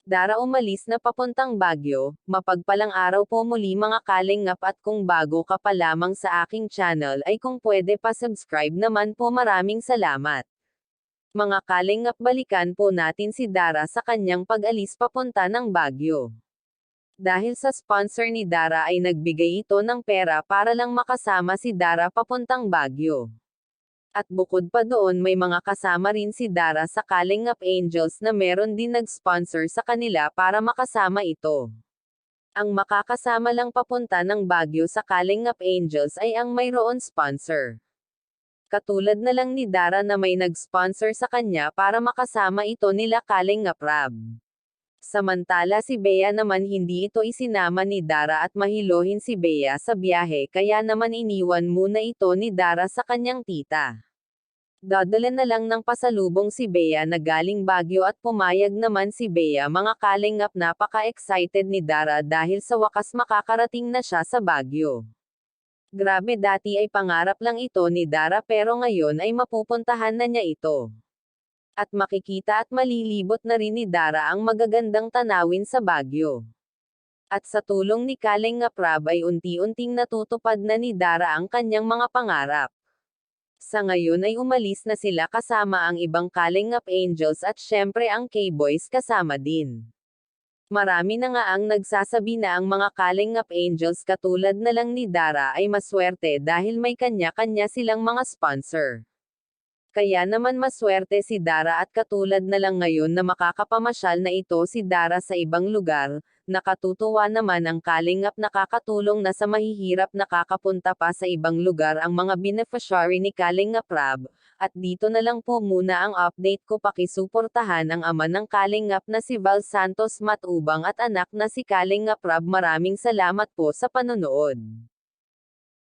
Dara umalis na papuntang Baguio, mapagpalang araw po muli mga kalingap at kung bago ka pa lamang sa aking channel ay kung pwede pa subscribe naman po maraming salamat. Mga kalingap balikan po natin si Dara sa kanyang pag-alis papunta ng Baguio. Dahil sa sponsor ni Dara ay nagbigay ito ng pera para lang makasama si Dara papuntang Baguio. At bukod pa doon may mga kasama rin si Dara sa Kalingap Angels na meron din nag-sponsor sa kanila para makasama ito. Ang makakasama lang papunta ng Baguio sa Kalingap Angels ay ang mayroon sponsor. Katulad na lang ni Dara na may nag-sponsor sa kanya para makasama ito nila Kalingap Rab. Samantala si Bea naman hindi ito isinama ni Dara at mahilohin si Bea sa biyahe kaya naman iniwan muna ito ni Dara sa kanyang tita. Dadala na lang ng pasalubong si Bea na galing Baguio at pumayag naman si Bea mga kalingap napaka-excited ni Dara dahil sa wakas makakarating na siya sa Baguio. Grabe dati ay pangarap lang ito ni Dara pero ngayon ay mapupuntahan na niya ito. At makikita at malilibot na rin ni Dara ang magagandang tanawin sa Baguio. At sa tulong ni Kalingap Rab ay unti-unting natutupad na ni Dara ang kanyang mga pangarap. Sa ngayon ay umalis na sila kasama ang ibang Kalingap Angels at syempre ang K-Boys kasama din. Marami na nga ang nagsasabi na ang mga Kalingap Angels katulad na lang ni Dara ay maswerte dahil may kanya-kanya silang mga sponsor. Kaya naman maswerte si Dara at katulad na lang ngayon na makakapamasyal na ito si Dara sa ibang lugar, nakatutuwa naman ang Kalingap nakakatulong na sa mahihirap nakakapunta pa sa ibang lugar ang mga beneficiary ni Kalingap Rab, at dito na lang po muna ang update ko pakisuportahan ang ama ng Kalingap na si Val Santos Matubang at anak na si Kalingap Rab maraming salamat po sa panonood.